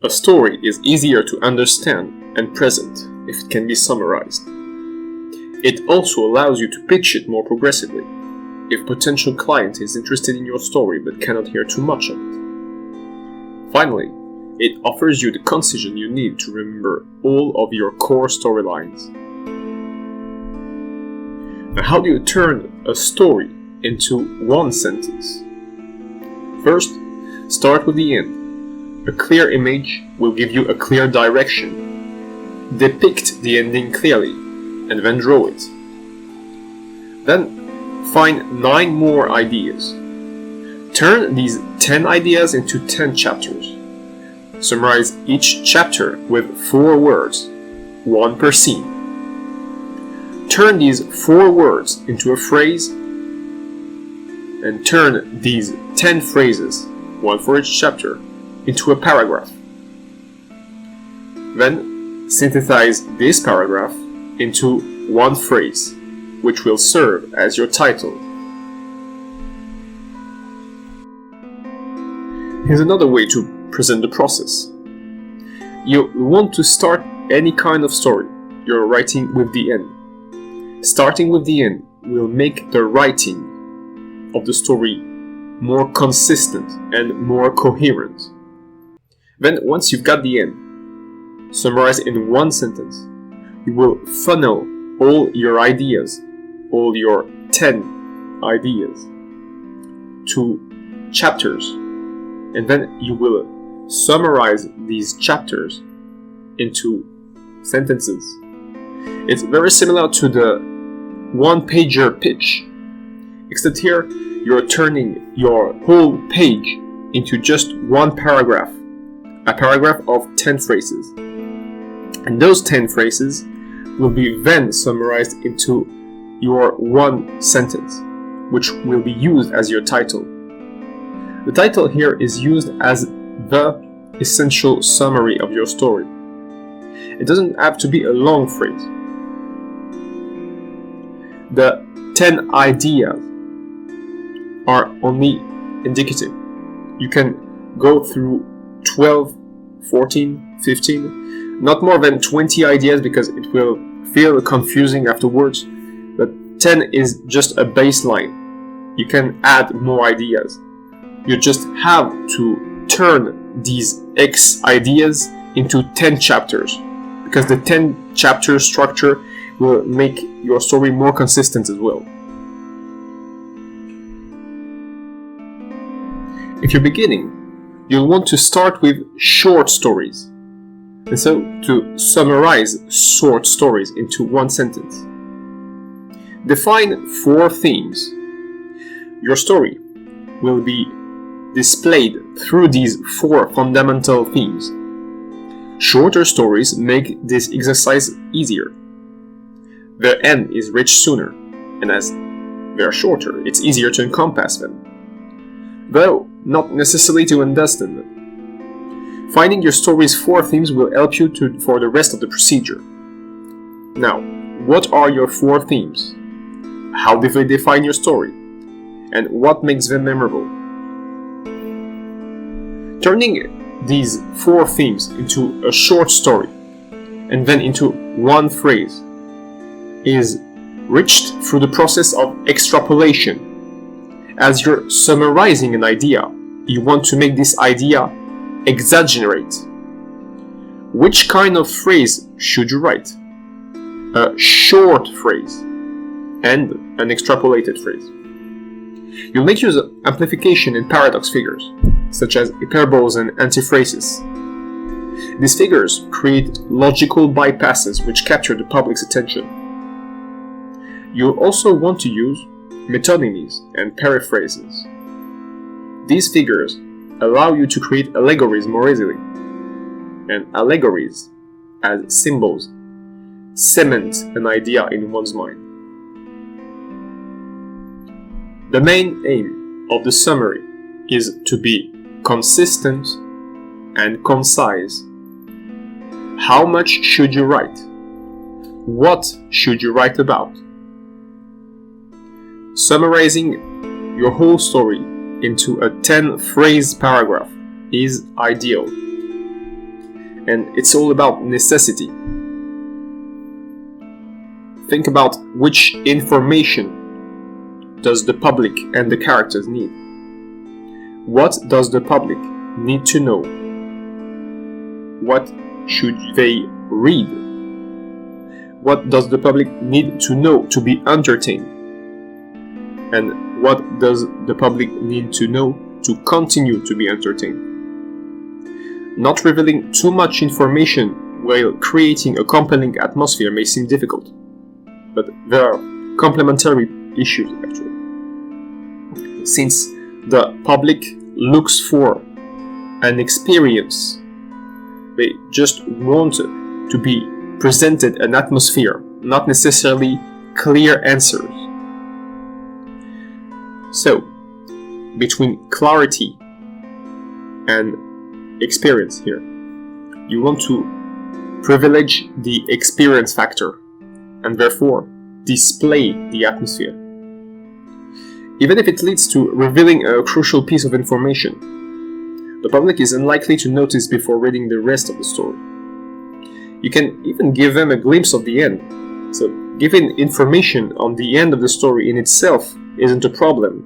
A story is easier to understand and present if it can be summarized. It also allows you to pitch it more progressively, if a potential client is interested in your story but cannot hear too much of it. Finally, it offers you the concision you need to remember all of your core storylines. Now, how do you turn a story into one sentence? First, start with the end. A clear image will give you a clear direction. Depict the ending clearly, and then draw it. Then, find 9 more ideas. Turn these 10 ideas into 10 chapters. Summarize each chapter with 4 words, 1 per scene. Turn these 4 words into a phrase, and turn these 10 phrases, 1 for each chapter, into a paragraph. Then, synthesize this paragraph into 1 phrase, which will serve as your title. Here's another way to present the process. You want to start any kind of story you're writing with the end. Starting with the end will make the writing of the story more consistent and more coherent. Then, once you've got the end, summarized in 1 sentence, you will funnel all your ideas, all your 10 ideas, to chapters, and then you will summarize these chapters into sentences. It's very similar to the 1-pager pitch, except here you're turning your whole page into just 1 paragraph, a paragraph of 10 phrases. And those 10 phrases will be then summarized into your 1 sentence, which will be used as your title. The title here is used as the essential summary of your story. It doesn't have to be a long phrase. The 10 ideas are only indicative. You can go through 12, 14, 15, not more than 20 ideas because it will feel confusing afterwards, but 10 is just a baseline. You can add more ideas. You just have to turn these X ideas into 10 chapters, because the 10 chapter structure will make your story more consistent as well. If you're beginning, you'll want to start with short stories, and so to summarize short stories into 1 sentence. Define 4 themes. Your story will be displayed through these 4 fundamental themes. Shorter stories make this exercise easier. Their end is reached sooner, and as they are shorter, it's easier to encompass them, though not necessarily to understand them. Finding your story's 4 themes will help you for the rest of the procedure. Now, what are your 4 themes? How do they define your story? And what makes them memorable? Turning these 4 themes into a short story and then into 1 phrase is reached through the process of extrapolation. As you're summarizing an idea, you want to make this idea exaggerate. Which kind of phrase should you write? A short phrase and an extrapolated phrase. You'll make use of amplification and paradox figures, such as hyperboles and antiphrasis. These figures create logical bypasses which capture the public's attention. You'll also want to use metonymies and periphrases. These figures allow you to create allegories more easily, and allegories, as symbols, cement an idea in one's mind. The main aim of the summary is to be consistent and concise. How much should you write? What should you write about? Summarizing your whole story into a 10-phrase paragraph is ideal. and it's all about necessity. Think about which information does the public and the characters need. What does the public need to know? What should they read? What does the public need to know to be entertained? And what does the public need to know to continue to be entertained? Not revealing too much information while creating a compelling atmosphere may seem difficult, but there are complementary issues actually. Since the public looks for an experience, they just want to be presented an atmosphere, not necessarily clear answers. So, between clarity and experience here, you want to privilege the experience factor and therefore display the atmosphere. Even if it leads to revealing a crucial piece of information, the public is unlikely to notice before reading the rest of the story. You can even give them a glimpse of the end. So, giving information on the end of the story in itself isn't a problem,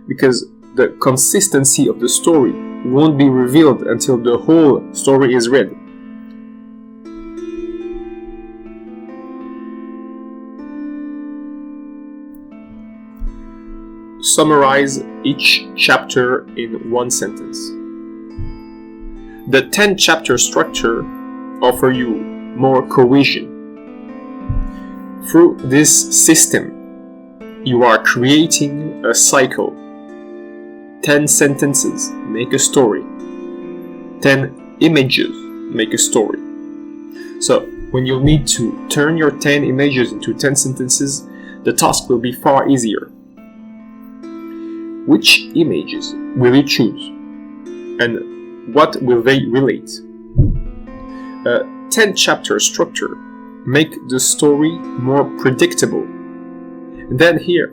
because the consistency of the story won't be revealed until the whole story is read. Summarize each chapter in one sentence. The 10-chapter structure offers you more cohesion. Through this system, you are creating a cycle. 10 sentences make a story. 10 images make a story. So, when you'll need to turn your 10 images into 10 sentences, the task will be far easier. Which images will you choose? And what will they relate? A 10-chapter structure make the story more predictable. And then here,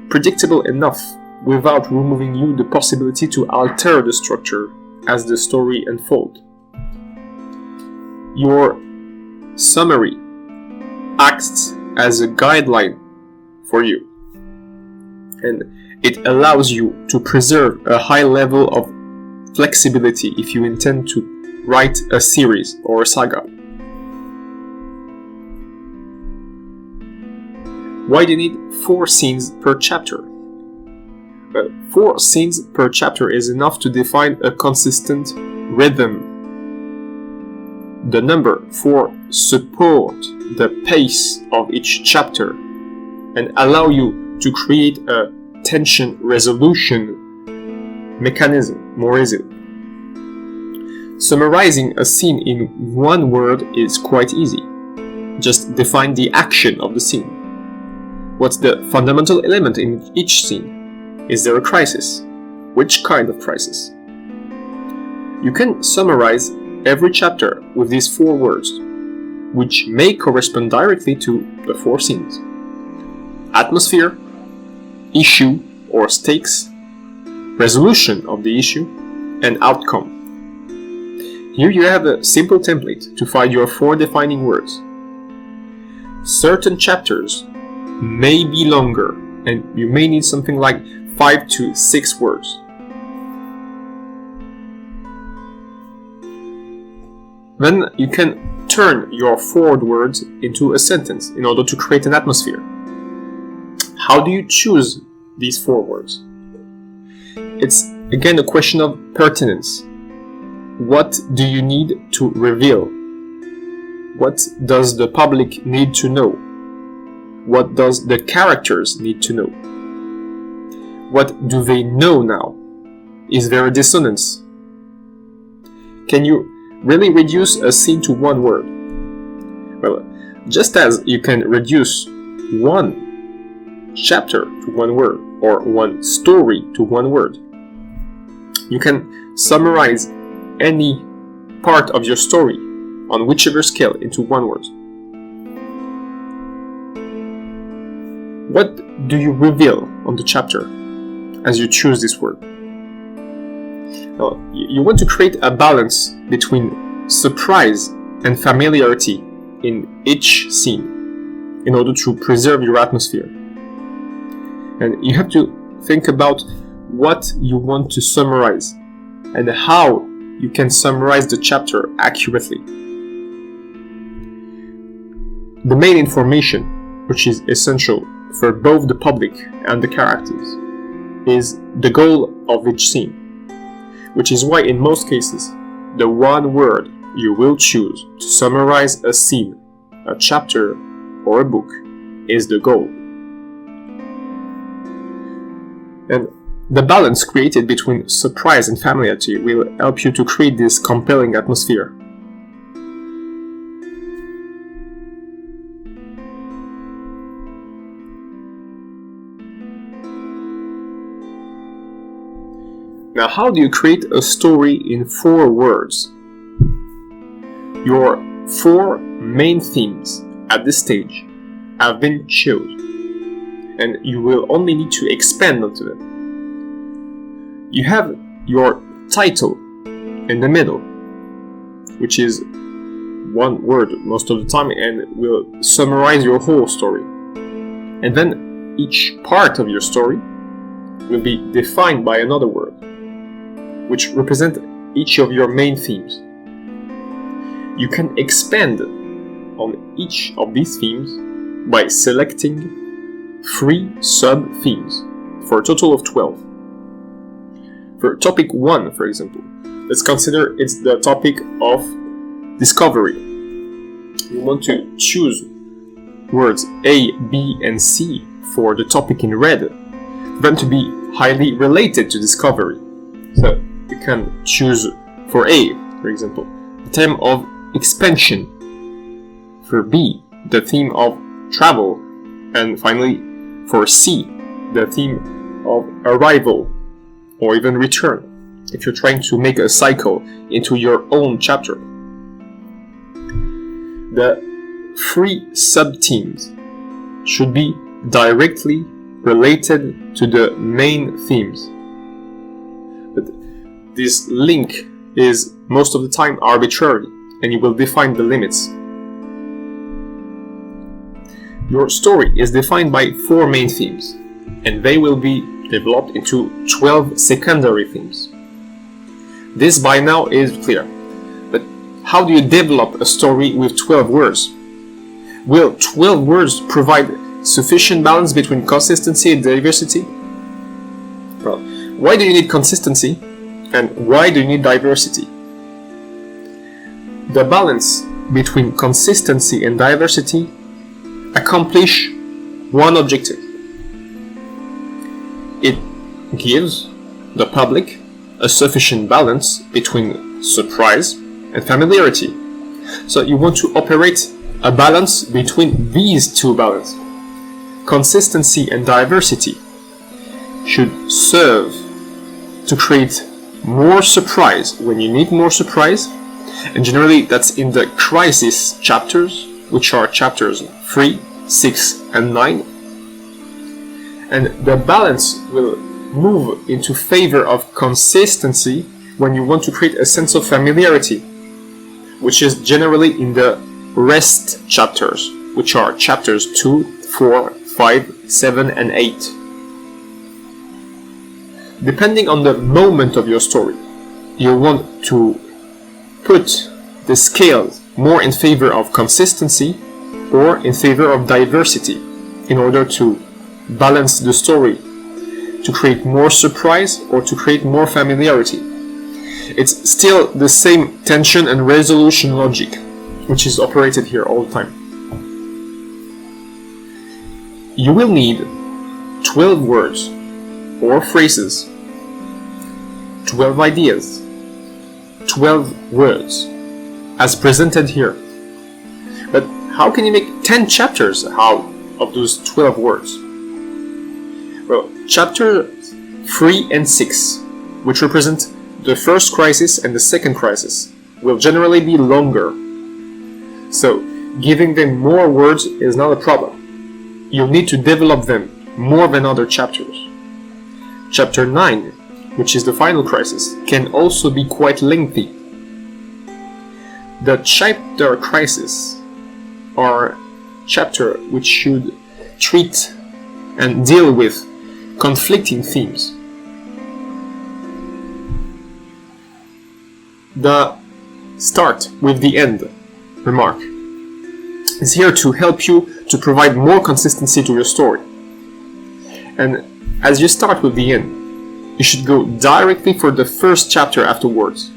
predictable enough without removing you the possibility to alter the structure as the story unfolds. Your summary acts as a guideline for you, and it allows you to preserve a high level of flexibility if you intend to write a series or a saga. Why do you need 4 scenes per chapter? 4 scenes per chapter is enough to define a consistent rhythm. The number 4 support the pace of each chapter and allow you to create a tension resolution mechanism more easily. Summarizing a scene in one word is quite easy. Just define the action of the scene. What's the fundamental element in each scene? Is there a crisis? Which kind of crisis? You can summarize every chapter with these 4 words, which may correspond directly to the 4 scenes. Atmosphere, issue or stakes, resolution of the issue, and outcome. Here you have a simple template to find your 4 defining words. Certain chapters may be longer, and you may need something like 5 to 6 words. Then you can turn your 4 words into a sentence in order to create an atmosphere. How do you choose these 4 words? It's again a question of pertinence. What do you need to reveal? What does the public need to know? What does the characters need to know? What do they know now? Is there a dissonance? Can you really reduce a scene to 1 word? Well, just as you can reduce 1 chapter to 1 word or 1 story to 1 word, you can summarize any part of your story on whichever scale into 1 word. What do you reveal on the chapter as you choose this word? Now, you want to create a balance between surprise and familiarity in each scene in order to preserve your atmosphere. And you have to think about what you want to summarize and how you can summarize the chapter accurately. The main information, which is essential for both the public and the characters, is the goal of each scene, which is why in most cases, the one word you will choose to summarize a scene, a chapter, or a book is the goal. And the balance created between surprise and familiarity will help you to create this compelling atmosphere. Now, how do you create a story in 4 words? Your 4 main themes at this stage have been chosen, and you will only need to expand onto them. You have your title in the middle, which is 1 word most of the time and will summarize your whole story. And then each part of your story will be defined by another word, which represent each of your main themes. You can expand on each of these themes by selecting 3 sub-themes for a total of 12. For topic 1, for example, let's consider it's the topic of discovery. You want to choose words A, B, and C for the topic in red, for them to be highly related to discovery. So you can choose for A, for example, the theme of expansion, for B, the theme of travel, and finally for C, the theme of arrival or even return, if you're trying to make a cycle into your own chapter. The 3 sub-themes should be directly related to the main themes. But this link is most of the time arbitrary, and you will define the limits. Your story is defined by 4 main themes, and they will be developed into 12 secondary themes. This by now is clear, but how do you develop a story with 12 words? Will 12 words provide sufficient balance between consistency and diversity? Well, why do you need consistency, and why do you need diversity? The balance between consistency and diversity accomplish one objective. It gives the public a sufficient balance between surprise and familiarity. So you want to operate a balance between these 2 balances. Consistency and diversity should serve to create more surprise when you need more surprise, and generally that's in the crisis chapters, which are chapters 3, 6, and 9. And the balance will move into favor of consistency when you want to create a sense of familiarity, which is generally in the rest chapters, which are chapters 2, 4, 5, 7, and 8. Depending on the moment of your story, you want to put the scales more in favor of consistency or in favor of diversity in order to balance the story, to create more surprise or to create more familiarity. It's still the same tension and resolution logic which is operated here all the time. You will need 12 words or phrases, 12 ideas, 12 words as presented here. But how can you make 10 chapters out of those 12 words? Well, chapter 3 and 6, which represent the first crisis and the second crisis, will generally be longer. So, giving them more words is not a problem. You'll need to develop them more than other chapters. Chapter 9, which is the final crisis, can also be quite lengthy. The chapter crisis are chapter which should treat and deal with conflicting themes. The start with the end remark is here to help you to provide more consistency to your story. And as you start with the end, you should go directly for the first chapter afterwards.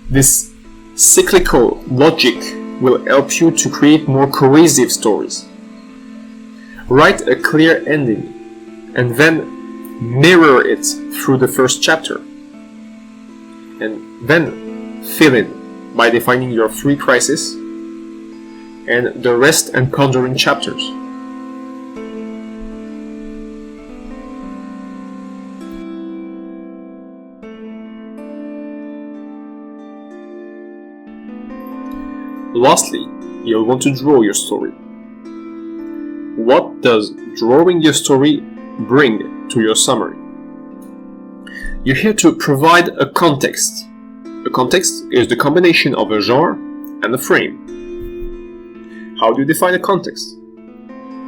This cyclical logic will help you to create more cohesive stories. Write a clear ending and then mirror it through the first chapter. And then fill in by defining your 3 crises and the rest and pondering chapters. Lastly, you'll want to draw your story. What does drawing your story bring to your summary? You're here to provide a context. A context is the combination of a genre and a frame. How do you define a context?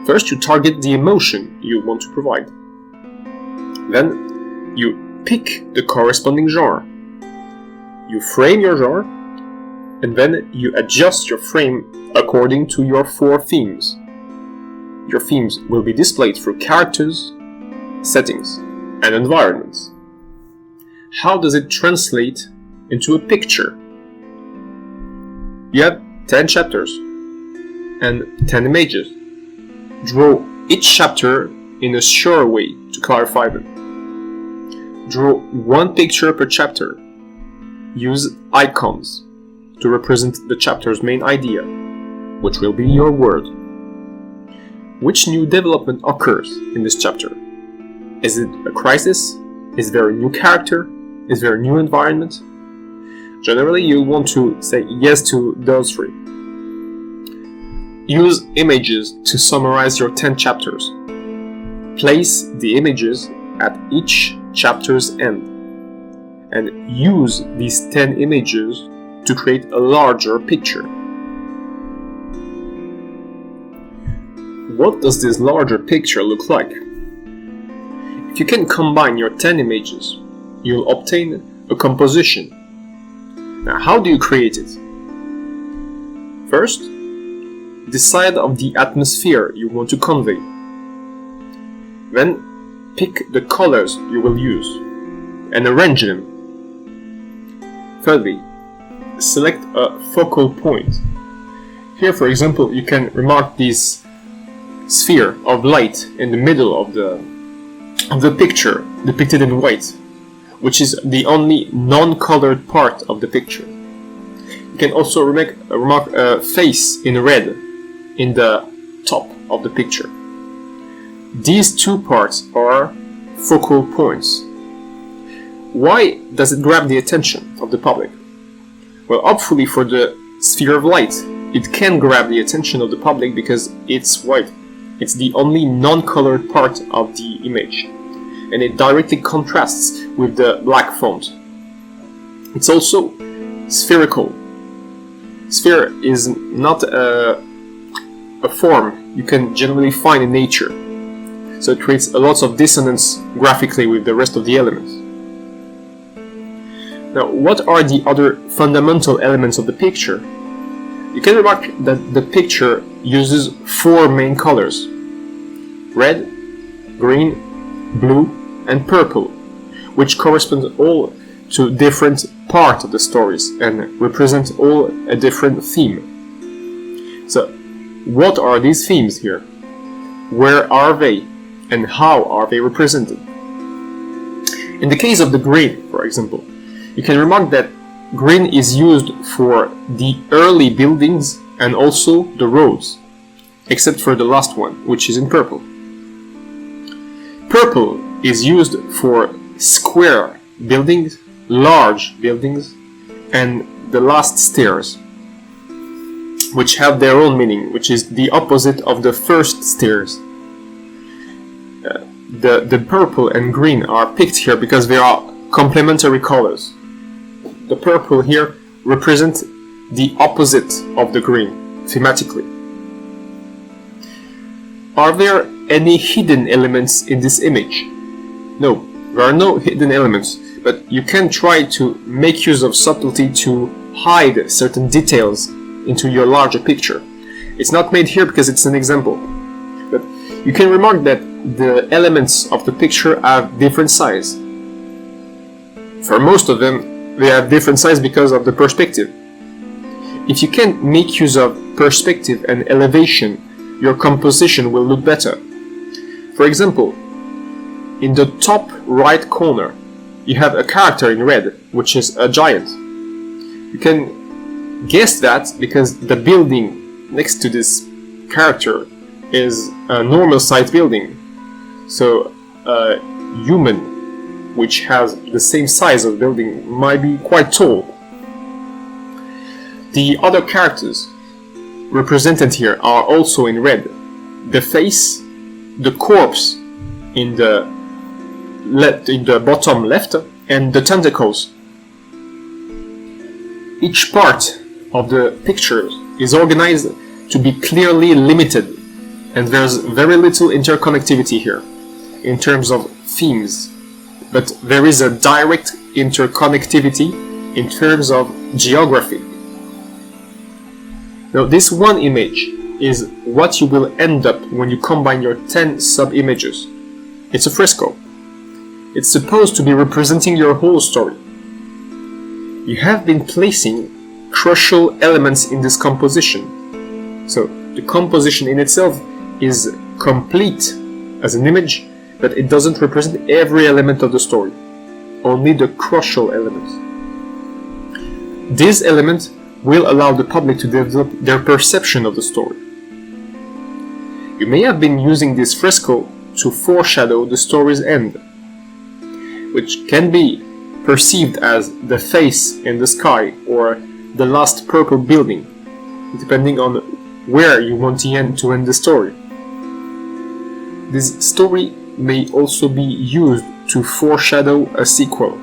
First, you target the emotion you want to provide. Then, you pick the corresponding genre. You frame your genre, and then you adjust your frame according to your 4 themes. Your themes will be displayed through characters, settings, and environments. How does it translate into a picture? You have 10 chapters and 10 images. Draw each chapter in a sure way to clarify them. Draw 1 picture per chapter. Use icons to represent the chapter's main idea, which will be your word. Which new development occurs in this chapter? Is it a crisis? Is there a new character? Is there a new environment? Generally, you want to say yes to those 3. Use images to summarize your 10 chapters. Place the images at each chapter's end, and use these 10 images to create a larger picture. What does this larger picture look like? If you can combine your 10 images, you'll obtain a composition. Now, how do you create it? First, decide on the atmosphere you want to convey. Then, pick the colors you will use and arrange them. Thirdly, select a focal point. Here, for example, you can remark this sphere of light in the middle of the picture, depicted in white, which is the only non-colored part of the picture. You can also remark a face in red in the top of the picture. These 2 parts are focal points. Why does it grab the attention of the public? Well, hopefully for the sphere of light, it can grab the attention of the public because it's white. It's the only non-colored part of the image, and it directly contrasts with the black font. It's also spherical. Sphere is not a form you can generally find in nature, so it creates a lot of dissonance graphically with the rest of the elements. Now, what are the other fundamental elements of the picture? You can remark that the picture uses 4 main colors: red, green, blue, and purple, which correspond all to different parts of the stories and represent all a different theme. So, what are these themes here? Where are they? And how are they represented? In the case of the green, for example, you can remark that green is used for the early buildings and also the roads, except for the last one, which is in purple. Purple is used for square buildings, large buildings, and the last stairs, which have their own meaning, which is the opposite of the first stairs. The purple and green are picked here because they are complementary colors. The purple here represents the opposite of the green, thematically. Are there any hidden elements in this image? No, there are no hidden elements, but you can try to make use of subtlety to hide certain details into your larger picture. It's not made here because it's an example, but you can remark that the elements of the picture have different size. For most of them, they have different size because of the perspective. If you can make use of perspective and elevation, your composition will look better. For example, in the top right corner, you have a character in red, which is a giant. You can guess that because the building next to this character is a normal sized building. So a human which has the same size of building might be quite tall. The other characters represented here are also in red. The face, the corpse in the bottom left, and the tentacles. Each part of the picture is organized to be clearly limited, and there's very little interconnectivity here in terms of themes, but there is a direct interconnectivity in terms of geography. Now, this one image is what you will end up when you combine your 10 sub-images. It's a fresco. It's supposed to be representing your whole story. You have been placing crucial elements in this composition. So the composition in itself is complete as an image, but it doesn't represent every element of the story, only the crucial elements. These elements will allow the public to develop their perception of the story. You may have been using this fresco to foreshadow the story's end, which can be perceived as the face in the sky or the last purple building, depending on where you want the end to end the story. This story may also be used to foreshadow a sequel.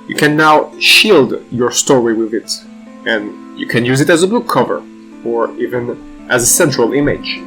You can now shield your story with it, and you can use it as a book cover, or even as a central image.